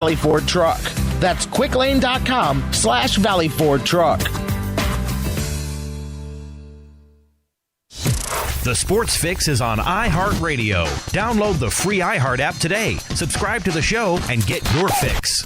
Valley Ford Truck. That's quicklane.com/Valley Ford Truck. The Sports Fix is on iHeartRadio. Download the free iHeart app today. Subscribe to the show and get your fix.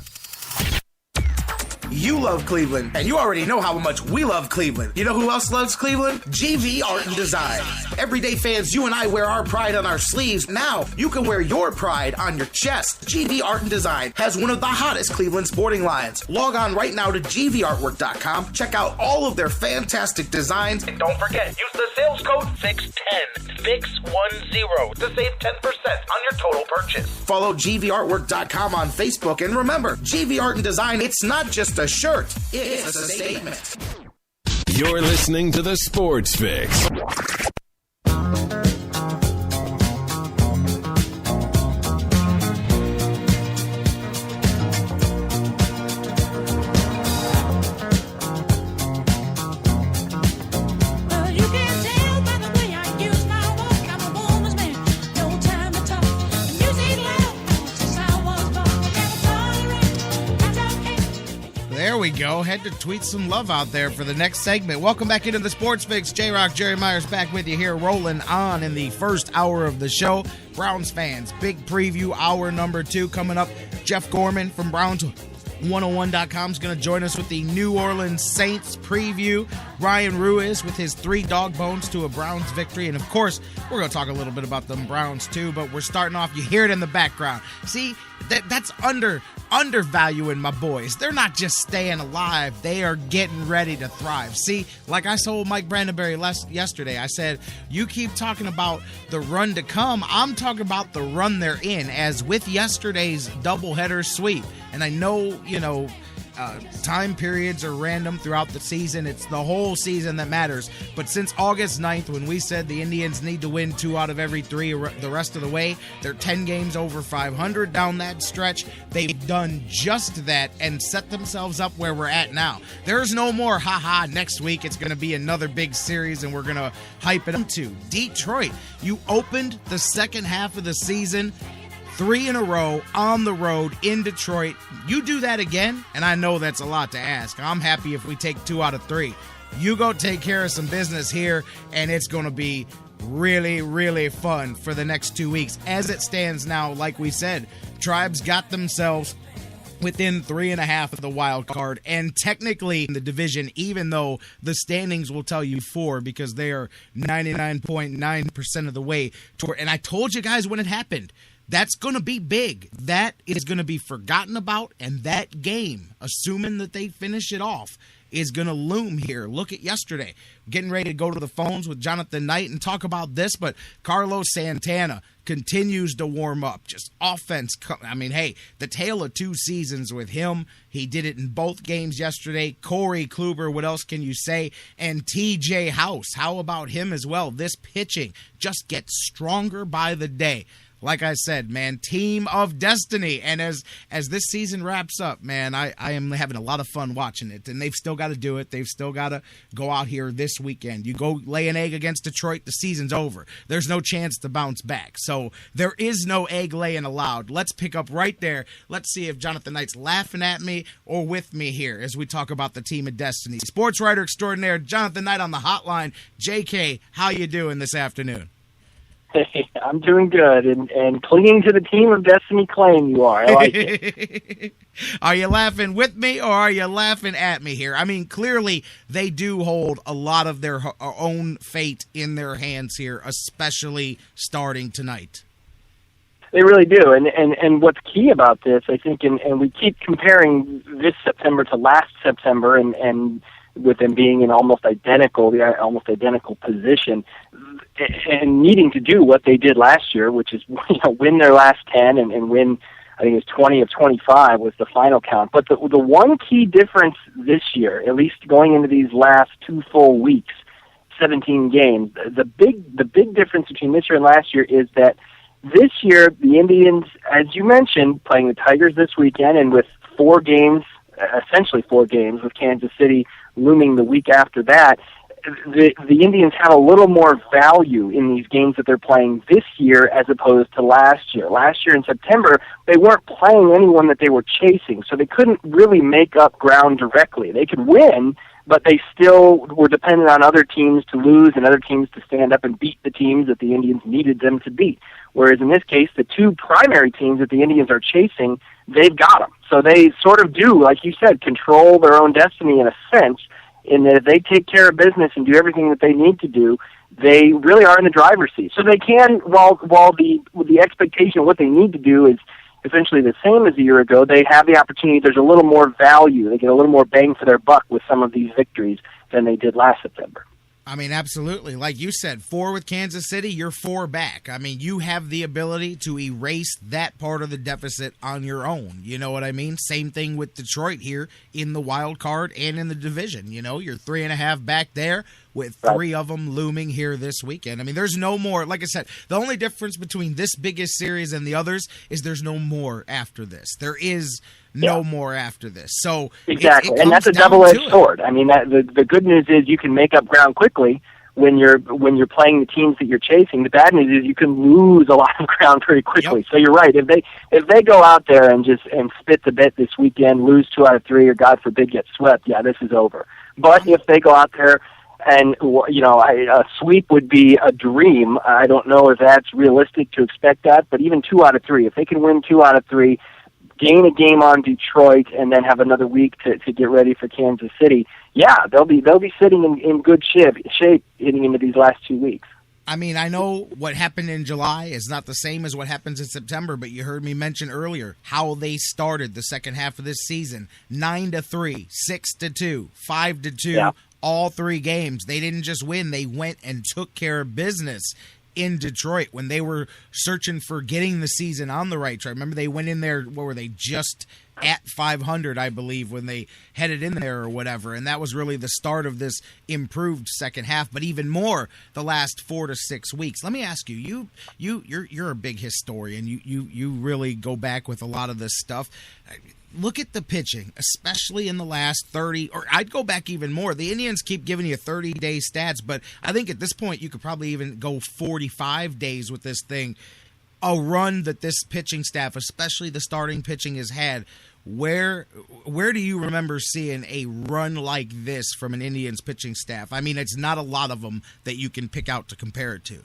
You love Cleveland, and you already know how much we love Cleveland. You know who else loves Cleveland? GV Art and Design. Everyday fans, you and I wear our pride on our sleeves. Now, you can wear your pride on your chest. GV Art and Design has one of the hottest Cleveland sporting lines. Log on right now to gvartwork.com. Check out all of their fantastic designs. And don't forget, use the sales code FIX10, FIX10, to save 10% on your total purchase. Follow gvartwork.com on Facebook, and remember, GV Art and Design, it's not just a shirt, it's a statement. You're listening to the Sports Fix. There we go. Had to tweet some love out there for the next segment. Welcome back into the Sports Fix. J-Rock, Jerry Myers back with you here, rolling on in the first hour of the show. Browns fans, big preview, hour number 2 coming up. Jeff Gorman from Browns101.com is going to join us with the New Orleans Saints preview. Ryan Ruiz with his 3 dog bones to a Browns victory. And, of course, we're going to talk a little bit about them Browns, too. But we're starting off, you hear it in the background. See, that's undervaluing my boys. They're not just staying alive. They are getting ready to thrive. See, like I told Mike Brandenberry yesterday, I said, you keep talking about the run to come. I'm talking about the run they're in, as with yesterday's doubleheader sweep. And I know, time periods are random throughout the season. It's the whole season that matters. But since August 9th, when we said the Indians need to win 2 out of every 3 the rest of the way, they're 10 games over 500 down that stretch. They've done just that and set themselves up where we're at now. There's no more, next week it's going to be another big series and we're going to hype it up to. Detroit, you opened the second half of the season 3 in a row on the road in Detroit. You do that again, and I know that's a lot to ask. I'm happy if we take 2 out of 3. You go take care of some business here, and it's going to be really, really fun for the next 2 weeks. As it stands now, like we said, Tribes got themselves within 3.5 of the wild card, and technically in the division, even though the standings will tell you 4, because they are 99.9% of the way toward. And I told you guys when it happened, that's going to be big. That is going to be forgotten about, and that game, assuming that they finish it off, is going to loom here. Look at yesterday. Getting ready to go to the phones with Jonathan Knight and talk about this, but Carlos Santana continues to warm up. Just offense. I mean, hey, the tale of 2 seasons with him. He did it in both games yesterday. Corey Kluber, what else can you say? And TJ House, how about him as well? This pitching just gets stronger by the day. Like I said, man, team of destiny. And as this season wraps up, man, I am having a lot of fun watching it. And they've still got to do it. They've still got to go out here this weekend. You go lay an egg against Detroit, the season's over. There's no chance to bounce back. So there is no egg laying allowed. Let's pick up right there. Let's see if Jonathan Knight's laughing at me or with me here as we talk about the team of destiny. Sportswriter extraordinaire Jonathan Knight on the hotline. JK, how you doing this afternoon? Hey, I'm doing good, and clinging to the team of destiny claim you are. I like it. Are you laughing with me or are you laughing at me here? I mean, clearly they do hold a lot of their own fate in their hands here, especially starting tonight. They really do, and what's key about this, I think, and we keep comparing this September to last September, and with them being in almost identical position, and needing to do what they did last year, which is win their last 10 and win, I think it was 20 of 25 was the final count. But the one key difference this year, at least going into these last 2 full weeks, 17 games, the big difference between this year and last year is that this year the Indians, as you mentioned, playing the Tigers this weekend, and with 4 games, essentially 4 games with Kansas City looming the week after that, the Indians have a little more value in these games that they're playing this year as opposed to last year. Last year in September, they weren't playing anyone that they were chasing, so they couldn't really make up ground directly. They could win, but they still were dependent on other teams to lose and other teams to stand up and beat the teams that the Indians needed them to beat. Whereas in this case, the two primary teams that the Indians are chasing, they've got them. So they sort of do, like you said, control their own destiny in a sense, in that if they take care of business and do everything that they need to do, they really are in the driver's seat. So they can, while the expectation of what they need to do is essentially the same as a year ago, they have the opportunity. There's a little more value. They get a little more bang for their buck with some of these victories than they did last September. I mean, absolutely. Like you said, 4 with Kansas City, you're 4 back. I mean, you have the ability to erase that part of the deficit on your own. You know what I mean? Same thing with Detroit here in the wild card and in the division. You know, you're 3.5 back there with 3 of them looming here this weekend. I mean, there's no more. Like I said, the only difference between this biggest series and the others is there's no more after this. There is no more after this. So exactly, it and that's a double-edged sword. I mean, the good news is you can make up ground quickly when you're playing the teams that you're chasing. The bad news is you can lose a lot of ground very quickly. Yep. So you're right. If they go out there and spit the bit this weekend, lose 2 out of 3, or God forbid get swept, this is over. But if they go out there and, a sweep would be a dream. I don't know if that's realistic to expect that, but even 2 out of 3, if they can win 2 out of 3, gain a game on Detroit, and then have another week to get ready for Kansas City, they'll be sitting in good shape heading into these last 2 weeks. I mean, I know what happened in July is not the same as what happens in September, but you heard me mention earlier how they started the second half of this season: 9-3, 6-2, 5-2, all 3 games. They didn't just win; they went and took care of business in Detroit when they were searching for getting the season on the right track. Remember, they went in there, what were they, just at 500, I believe, when they headed in there or whatever, and that was really the start of this improved second half, but even more the last 4 to 6 weeks. Let me ask you, you're a big historian. You really go back with a lot of this stuff. Look at the pitching, especially in the last 30, or I'd go back even more. The Indians keep giving you 30-day stats, but I think at this point you could probably even go 45 days with this thing. A run that this pitching staff, especially the starting pitching, has had. Where do you remember seeing a run like this from an Indians pitching staff? I mean, it's not a lot of them that you can pick out to compare it to.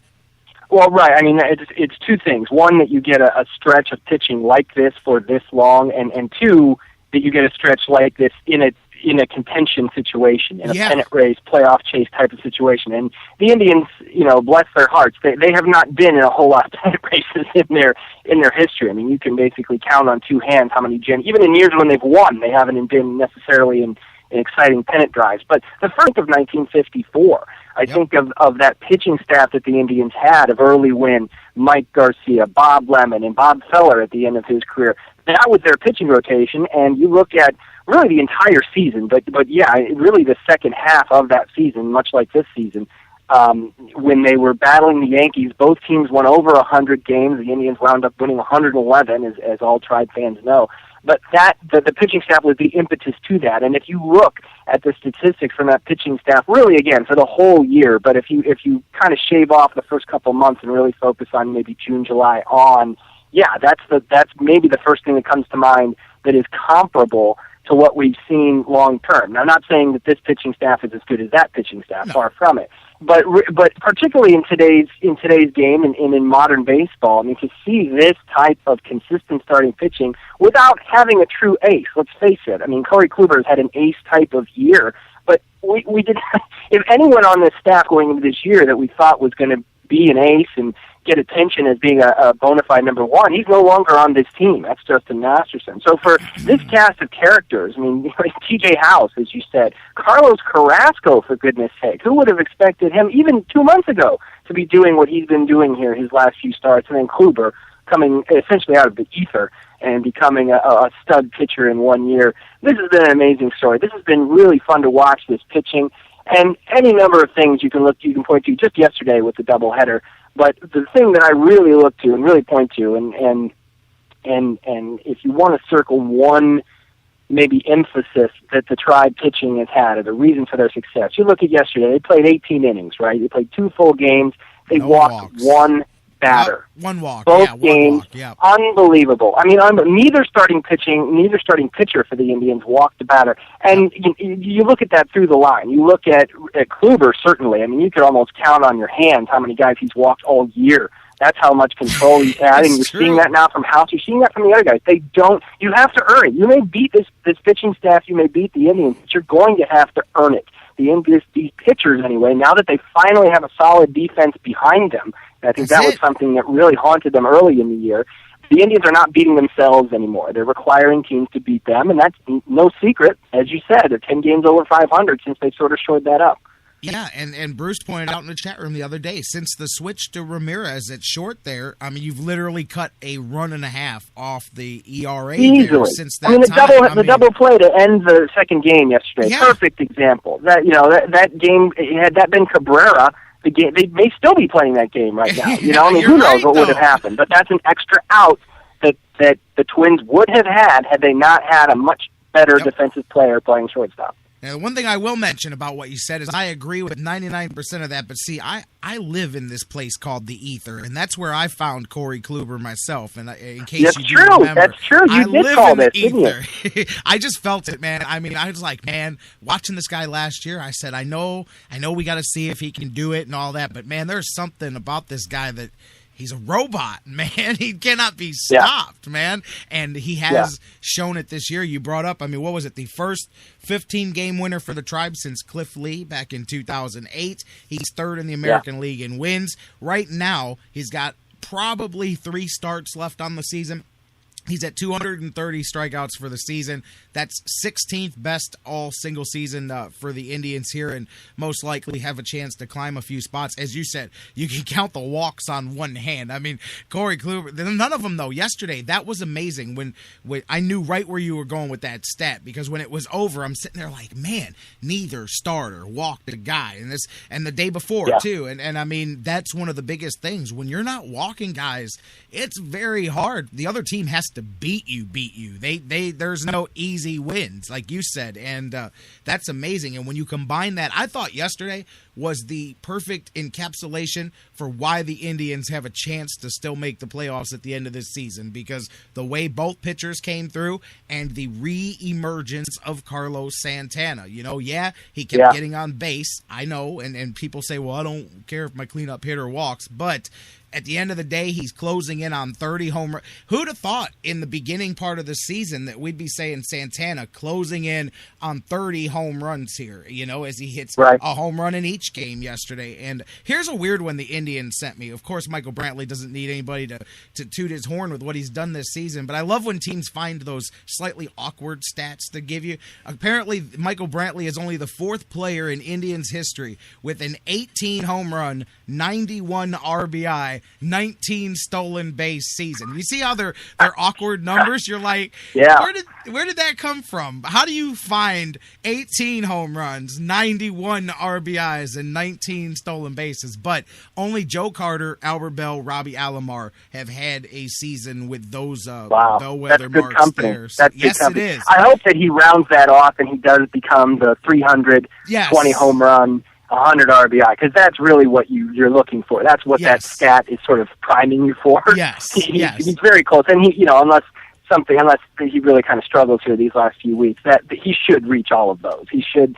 Well, right. I mean, it's 2 things. One, that you get a stretch of pitching like this for this long, and 2, that you get a stretch like this in a contention situation, in a pennant race, playoff chase type of situation. And the Indians, bless their hearts, they have not been in a whole lot of pennant races in their history. I mean, you can basically count on 2 hands how many even in years when they've won, they haven't been necessarily in exciting pennant drives. But the first of 1954, I think of that pitching staff that the Indians had of early win, Mike Garcia, Bob Lemon, and Bob Feller at the end of his career. That was their pitching rotation, and you look at really the entire season, but really the second half of that season, much like this season, when they were battling the Yankees, both teams won over 100 games. The Indians wound up winning 111, as all Tribe fans know. But the pitching staff was the impetus to that. And if you look at the statistics from that pitching staff, really, again, for the whole year, but if you kind of shave off the first couple months and really focus on maybe June, July on, that's maybe the first thing that comes to mind that is comparable to what we've seen long term. Now, I'm not saying that this pitching staff is as good as that pitching staff, far from it. But particularly in today's game and in modern baseball, I mean, to see this type of consistent starting pitching without having a true ace, let's face it. I mean, Corey Kluber's had an ace type of year, but we did. If anyone on this staff going into this year that we thought was going to be an ace and get attention as being a bona fide number 1, he's no longer on this team. That's Justin Masterson. So for this cast of characters, I mean, T.J. House, as you said, Carlos Carrasco, for goodness sake, who would have expected him even 2 months ago to be doing what he's been doing here his last few starts, and then Kluber coming essentially out of the ether and becoming a stud pitcher in 1 year. This has been an amazing story. This has been really fun to watch, this pitching, and any number of things you can point to. Just yesterday with the doubleheader. But the thing that I really look to and really point to, and if you want to circle one maybe emphasis that the Tribe pitching has had, or the reason for their success. You look at yesterday; they played 18 innings, right? They played 2 full games. They walked walks. 1 batter. One walk. Both games, Yeah. unbelievable. I mean, neither starting pitcher for the Indians walked the batter. And you look at that through the line. You look at Kluber, certainly. I mean, you could almost count on your hands how many guys he's walked all year. That's how much control he's had, and you're seeing that now from House. You're seeing that from the other guys. They don't. You have to earn it. You may beat this pitching staff. You may beat the Indians, but you're going to have to earn it. These pitchers, anyway, now that they finally have a solid defense behind them, I think that was something that really haunted them early in the year. The Indians are not beating themselves anymore. They're requiring teams to beat them, and that's no secret. As you said, they're 10 games over 500 since they sort of shored that up. Yeah, and Bruce pointed out in the chat room the other day, since the switch to Ramirez at short there, I mean, you've literally cut a run and a half off the ERA there since that time. The double play to end the second game yesterday, perfect example. That game, had that been Cabrera, the game, they may still be playing that game right now. Who knows what would have happened? But that's an extra out that the Twins would have had they not had a much better defensive player playing shortstop. Now, one thing I will mention about what you said is I agree with 99% of that, but see, I live in this place called the Ether, and that's where I found Corey Kluber myself, and in case you do remember. That's true, you did call this, didn't you? I just felt it, man. I mean, I was like, man, watching this guy last year, I said, I know we got to see if he can do it and all that, but man, there's something about this guy that he's a robot, man. He cannot be stopped, man. And he has shown it this year. You brought up, I mean, what was it? The first 15-game winner for the Tribe since Cliff Lee back in 2008. He's third in the American League in wins. Right now, he's got probably 3 starts left on the season. He's at 230 strikeouts for the season. That's 16th best all single season for the Indians here, and most likely have a chance to climb a few spots. As you said, you can count the walks on one hand. I mean, Corey Kluber, none of them though. Yesterday, that was amazing. When I knew right where you were going with that stat, because when it was over, I'm sitting there like, man, neither starter walked a guy, and the day before too. And I mean, that's one of the biggest things. When you're not walking guys, it's very hard. The other team has to beat you. There's no easy wins, like you said, and that's amazing. And when you combine that, I thought yesterday was the perfect encapsulation for why the Indians have a chance to still make the playoffs at the end of this season, because the way both pitchers came through and the re-emergence of Carlos Santana. He kept getting on base, I know, and people say, well, I don't care if my cleanup hitter walks, but at the end of the day, he's closing in on 30 home runs. Who'd have thought in the beginning part of the season that we'd be saying Santana closing in on 30 home runs here, as he hits a home run in each game yesterday. And here's a weird one the Indians sent me. Of course, Michael Brantley doesn't need anybody to toot his horn with what he's done this season, but I love when teams find those slightly awkward stats to give you. Apparently, Michael Brantley is only the 4th player in Indians history with an 18 home run, 91 RBI, 19 stolen base season. You see how they're awkward numbers? You're like, where did that come from? How do you find 18 home runs, 91 RBIs, and 19 stolen bases? But only Joe Carter, Albert Bell, Robbie Alomar have had a season with those bellwether marks there. So, yes, it is. I hope that he rounds that off and he does become the 320 home run, 100 RBI, because that's really what you're looking for. That's what that stat is sort of priming you for. Yes, he's very close, and unless he really kind of struggles here these last few weeks, that he should reach all of those. He should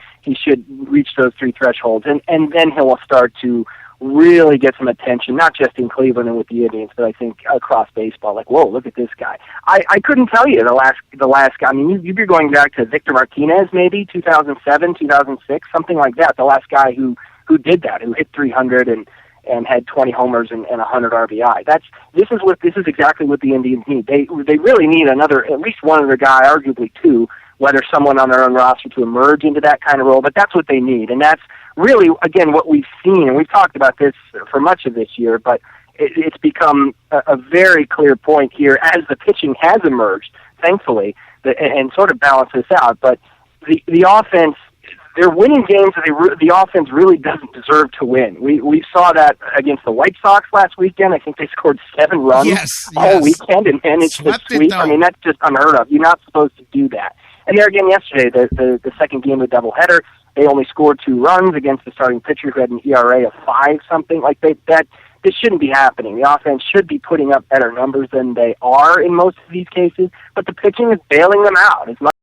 reach those 3 thresholds, and then he will start to really get some attention, not just in Cleveland and with the Indians, but I think across baseball. Like, whoa, look at this guy. I couldn't tell you the last guy. I mean, you'd be going back to Victor Martinez, maybe 2007, 2006, something like that. The last guy who did that, who hit 300 and had 20 homers and 100 RBI. This is exactly what the Indians need. They really need at least one other guy, arguably 2, whether someone on their own roster to emerge into that kind of role. But that's what they need, and that's really, again, what we've seen, and we've talked about this for much of this year, but it's become a very clear point here as the pitching has emerged, thankfully, and sort of balance this out. But the offense, they're winning games that the offense really doesn't deserve to win. We saw that against the White Sox last weekend. I think they scored 7 runs all weekend and managed to sweep. I mean, that's just unheard of. You're not supposed to do that. And there again yesterday, the second game of the doubleheader, they only scored 2 runs against the starting pitcher who had an ERA of 5 something. Like this shouldn't be happening. The offense should be putting up better numbers than they are in most of these cases, but the pitching is bailing them out as much